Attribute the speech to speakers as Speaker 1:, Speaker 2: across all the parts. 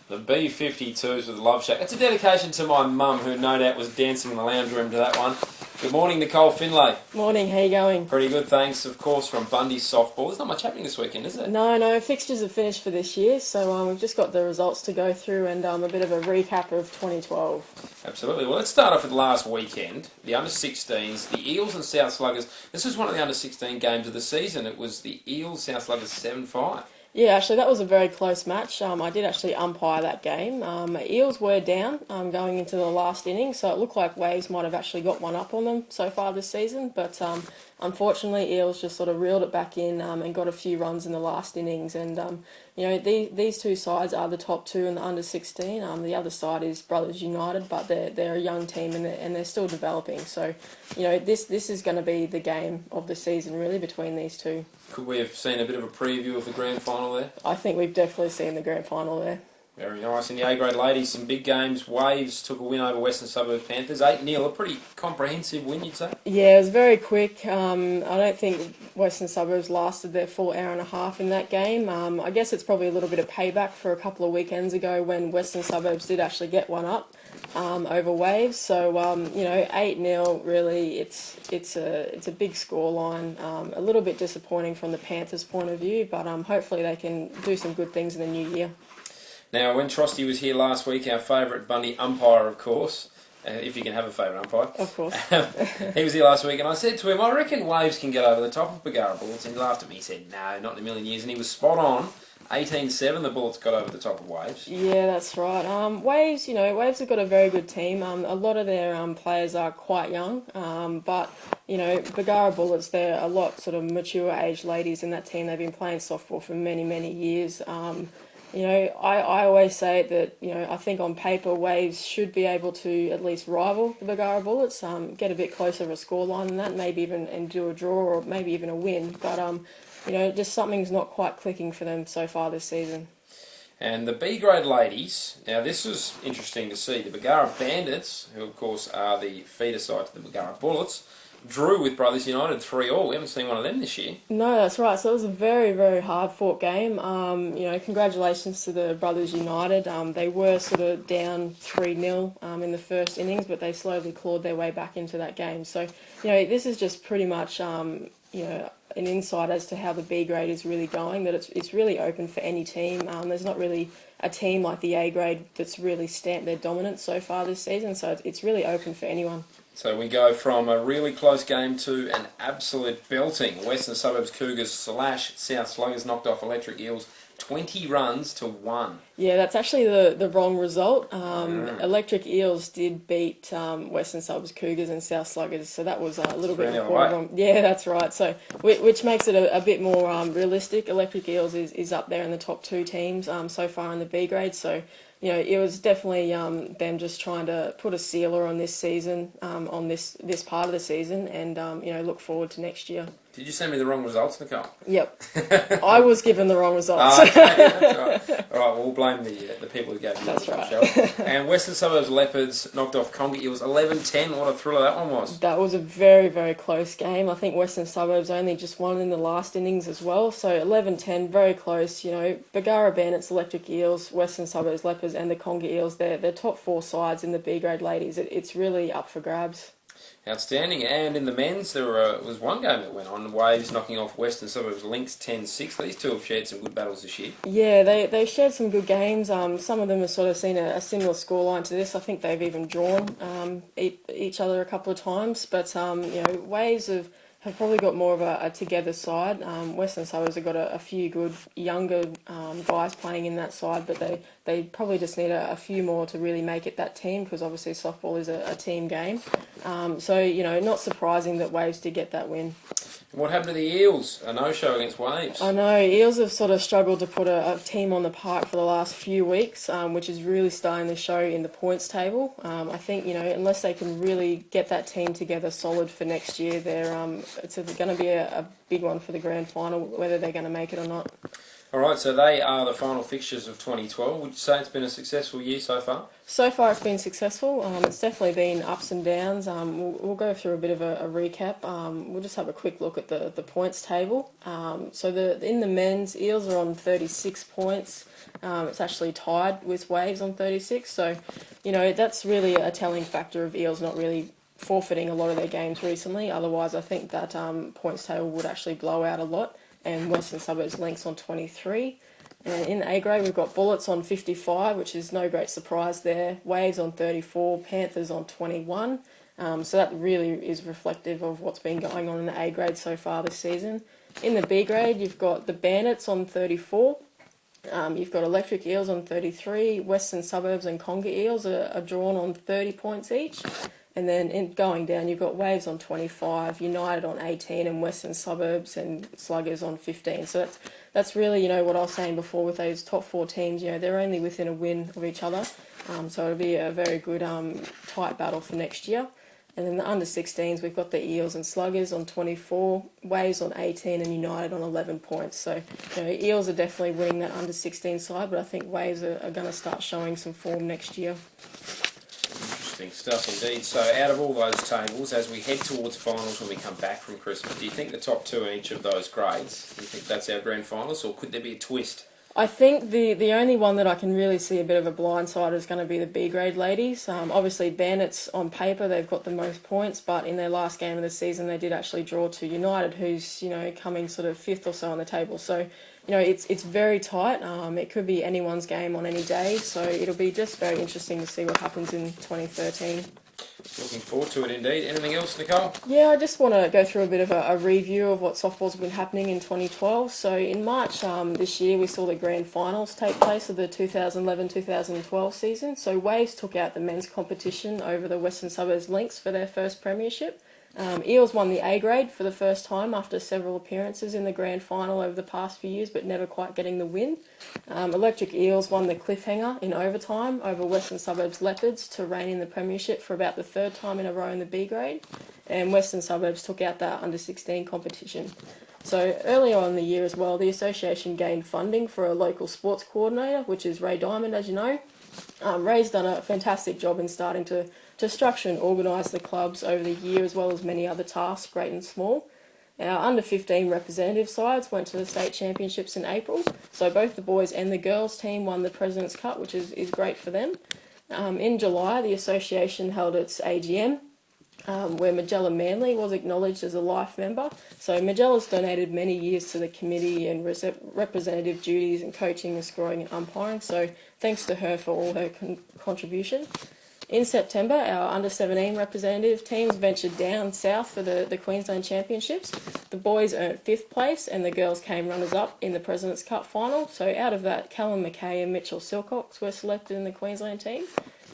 Speaker 1: The B-52s with Love Shack. It's a dedication to my mum, who no doubt was dancing in the lounge room to that one. Good morning, Nicole Finlay.
Speaker 2: Morning, how you going?
Speaker 1: Pretty good, thanks. Of course, from Bundy Softball. There's not much happening this weekend, is there?
Speaker 2: No, fixtures are finished for this year, so we've just got the results to go through and a bit of a recap of 2012.
Speaker 1: Absolutely. Well, let's start off with the last weekend. The under-16s, the Eels and South Sluggers. This was one of the under-16 games of the season. It was the Eels South Sluggers 7-5.
Speaker 2: Yeah, actually, that was a very close match. I did actually umpire that game. Eels were down going into the last inning, so it looked like Waves might have actually got one up on them so far this season. But unfortunately, Eels just sort of reeled it back in and got a few runs in the last innings. And these two sides are the top two in the under-16. The other side is Brothers United, but they're a young team and they're still developing. So, this is going to be the game of the season really between these two.
Speaker 1: Could we have seen a bit of a preview of the grand final there?
Speaker 2: I think we've definitely seen the grand final there.
Speaker 1: Very nice. In the A-grade ladies, some big games. Waves took a win over Western Suburbs Panthers. 8-0, a pretty comprehensive win, you'd say?
Speaker 2: Yeah, it was very quick. I don't think Western Suburbs lasted their full hour and a half in that game. I guess it's probably a little bit of payback for a couple of weekends ago when Western Suburbs did actually get one up over Waves. So, 8-0, really, it's a big scoreline. A little bit disappointing from the Panthers' point of view, but hopefully they can do some good things in the new year.
Speaker 1: Now, when Trosty was here last week, our favourite Bundy umpire, of course, if you can have a favourite umpire.
Speaker 2: Of course.
Speaker 1: He was here last week, and I said to him, I reckon Waves can get over the top of Bargara Bullets, and he laughed at me. He said, no, not in a million years, and he was spot on. 18-7, the Bullets got over the top of Waves.
Speaker 2: Yeah, that's right. Waves, Waves have got a very good team. A lot of their players are quite young, but Bargara Bullets, they're a lot sort of mature age ladies in that team. They've been playing softball for many, many years. I always say that, I think on paper Waves should be able to at least rival the Bargara Bullets, get a bit closer of a scoreline than that, maybe even and do a draw or maybe even a win. But, just something's not quite clicking for them so far this season.
Speaker 1: And the B-grade ladies, now this was interesting to see. The Bargara Bandits, who of course are the feeder side to the Bargara Bullets, drew with Brothers United 3-3. We haven't seen one of them this year. No,
Speaker 2: that's right. So it was a very, very hard-fought game. Congratulations to the Brothers United. They were sort of down 3-0 in the first innings, but they slowly clawed their way back into that game. So, this is just pretty much, an insight as to how the B grade is really going, that it's really open for any team. There's not really a team like the A grade that's really stamped their dominance so far this season, so it's really open for anyone.
Speaker 1: So we go from a really close game to an absolute belting. Western Suburbs Cougars / South Sluggers knocked off Electric Eels 20 runs to 1.
Speaker 2: Yeah, that's actually the wrong result. Electric Eels did beat Western Suburbs Cougars and South Sluggers, so that was a little bit wrong. Yeah, that's right. So which makes it a bit more realistic. Electric Eels is up there in the top two teams so far in the B grade, so it was definitely them just trying to put a sealer on this season, on this part of the season, and look forward to next year.
Speaker 1: Did you send me the wrong results, Nicole?
Speaker 2: Yep. I was given the wrong results.
Speaker 1: Okay, that's right. All right, we'll blame the people who gave you
Speaker 2: that's
Speaker 1: the
Speaker 2: right.
Speaker 1: show. And Western Suburbs Leopards knocked off Conga Eels 11-10. What a thriller that one was.
Speaker 2: That was a very, very close game. I think Western Suburbs only just won in the last innings as well. So 11-10, very close. Bargara Bandits, Electric Eels, Western Suburbs Leopards and the Conga Eels, they're top four sides in the B-grade ladies. It's really up for grabs.
Speaker 1: Outstanding. And in the men's, there was one game that went on. Waves knocking off Western Suburbs Lynx 10-6. These two have shared some good battles this year.
Speaker 2: Yeah, they shared some good games. Some of them have sort of seen a similar scoreline to this. I think they've even drawn each other a couple of times. But, Waves have probably got more of a together side. Western Suburbs have got a few good younger guys playing in that side, but they probably just need a few more to really make it that team, because obviously softball is a team game. Not surprising that Waves did get that win.
Speaker 1: What happened to the Eels? A no-show against Waves.
Speaker 2: I know, Eels have sort of struggled to put a team on the park for the last few weeks, which is really starting to show in the points table. I think, unless they can really get that team together solid for next year, it's going to be a big one for the grand final, whether they're going to make it or not.
Speaker 1: Alright, so they are the final fixtures of 2012. Would you say it's been a successful year so far?
Speaker 2: So far, it's been successful. It's definitely been ups and downs. We'll go through a bit of a recap. We'll just have a quick look at the points table. In the men's, Eels are on 36 points. It's actually tied with Waves on 36. So, that's really a telling factor of Eels not really forfeiting a lot of their games recently. Otherwise, I think that points table would actually blow out a lot. And Western Suburbs Lynx on 23. And in the A grade, we've got Bullets on 55, which is no great surprise there. Waves on 34, Panthers on 21. So that really is reflective of what's been going on in the A grade so far this season. In the B grade, you've got the Bandits on 34. You've got Electric Eels on 33. Western Suburbs and Conga Eels are drawn on 30 points each. And then going down, you've got Waves on 25, United on 18, and Western Suburbs and Sluggers on 15. So that's really, what I was saying before with those top four teams. They're only within a win of each other. So it'll be a very good tight battle for next year. And then the under-16s, we've got the Eels and Sluggers on 24, Waves on 18, and United on 11 points. So Eels are definitely winning that under-16 side, but I think Waves are going to start showing some form next year.
Speaker 1: Interesting stuff indeed. So out of all those tables, as we head towards finals when we come back from Christmas, do you think the top two in each of those grades, do you think that's our grand finals, or could there be a twist?
Speaker 2: I think the only one that I can really see a bit of a blindside is going to be the B grade ladies. Obviously, Bandits on paper, they've got the most points, but in their last game of the season, they did actually draw to United, who's coming sort of fifth or so on the table. So it's very tight. It could be anyone's game on any day. So it'll be just very interesting to see what happens in 2013.
Speaker 1: Looking forward to it indeed. Anything else, Nicole?
Speaker 2: Yeah, I just want to go through a bit of a review of what softball's been happening in 2012. So in March this year, we saw the grand finals take place of the 2011-2012 season. So Waves took out the men's competition over the Western Suburbs Lynx for their first premiership. Eels won the A grade for the first time after several appearances in the grand final over the past few years, but never quite getting the win. Electric Eels won the cliffhanger in overtime over Western Suburbs Leopards to reign in the premiership for about the third time in a row in the B grade, and Western Suburbs took out that under-16 competition. So earlier on in the year as well, the association gained funding for a local sports coordinator, which is Ray Diamond, as you know. Ray's done a fantastic job in starting to structure and organise the clubs over the year, as well as many other tasks, great and small. Our under-15 representative sides went to the state championships in April, so both the boys and the girls team won the President's Cup, which is great for them. In July, the association held its AGM, where Magella Manley was acknowledged as a life member. So Magella's donated many years to the committee and representative duties and coaching and scoring and umpiring, so thanks to her for all her contribution. In September, our under-17 representative teams ventured down south for the Queensland Championships. The boys earned 5th place and the girls came runners-up in the President's Cup final. So out of that, Callum McKay and Mitchell Silcox were selected in the Queensland team.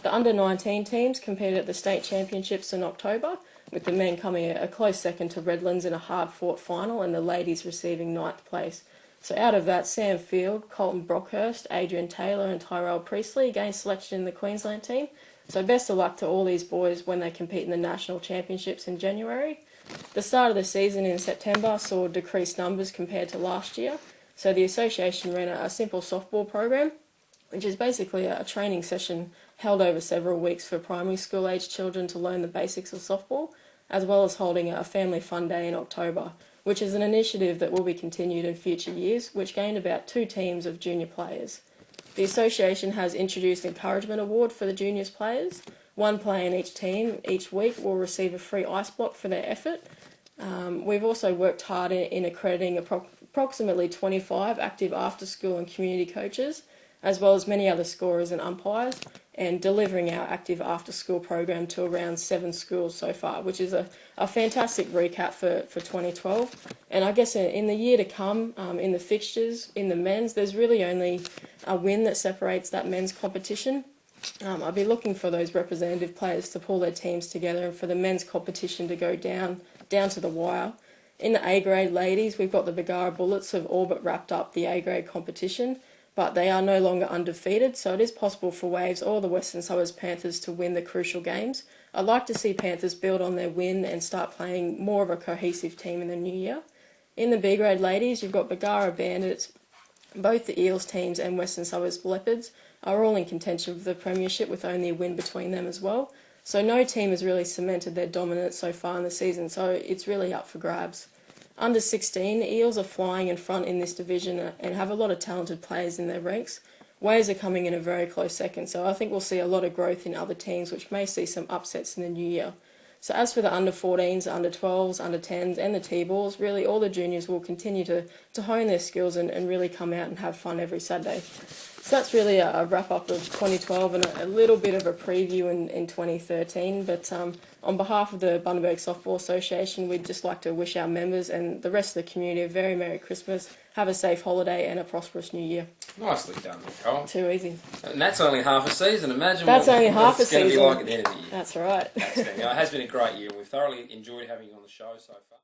Speaker 2: The under-19 teams competed at the state championships in October, with the men coming a close second to Redlands in a hard-fought final and the ladies receiving 9th place. So out of that, Sam Field, Colton Brockhurst, Adrian Taylor and Tyrell Priestley gained selection in the Queensland team. So best of luck to all these boys when they compete in the national championships in January. The start of the season in September saw decreased numbers compared to last year. So the association ran a simple softball program, which is basically a training session held over several weeks for primary school age children to learn the basics of softball, as well as holding a family fun day in October, which is an initiative that will be continued in future years, which gained about 2 teams of junior players. The association has introduced Encouragement Award for the juniors players. 1 player in each team each week will receive a free ice block for their effort. We've also worked hard in accrediting approximately 25 active after-school and community coaches, as well as many other scorers and umpires, and delivering our active after-school program to around 7 schools so far, which is a fantastic recap for 2012. And I guess in the year to come, in the fixtures, in the men's, there's really only a win that separates that men's competition. I'll be looking for those representative players to pull their teams together and for the men's competition to go down to the wire. In the A-grade ladies, we've got the Bagara Bullets have all but wrapped up the A-grade competition, but they are no longer undefeated, so it is possible for Waves or the Western Suburbs Panthers to win the crucial games. I'd like to see Panthers build on their win and start playing more of a cohesive team in the new year. In the B-grade ladies, you've got Bagara Bandits Both the Eels teams and Western Suburbs Leopards are all in contention for the premiership with only a win between them as well. So no team has really cemented their dominance so far in the season, so it's really up for grabs. Under 16, the Eels are flying in front in this division and have a lot of talented players in their ranks. Waves are coming in a very close second, so I think we'll see a lot of growth in other teams, which may see some upsets in the new year. So as for the under 14s, under 12s, under 10s and the T-balls, really all the juniors will continue to hone their skills and really come out and have fun every Saturday. So that's really a wrap-up of 2012 and a little bit of a preview in 2013. But on behalf of the Bundaberg Softball Association, we'd just like to wish our members and the rest of the community a very Merry Christmas, have a safe holiday and a prosperous New Year.
Speaker 1: Nicely done, Nicole.
Speaker 2: Too easy.
Speaker 1: And that's only half a season. Imagine
Speaker 2: that's
Speaker 1: what
Speaker 2: only half
Speaker 1: it's
Speaker 2: a
Speaker 1: going to be
Speaker 2: season.
Speaker 1: like at the end of the year.
Speaker 2: That's right.
Speaker 1: It has been a great year. We've thoroughly enjoyed having you on the show so far.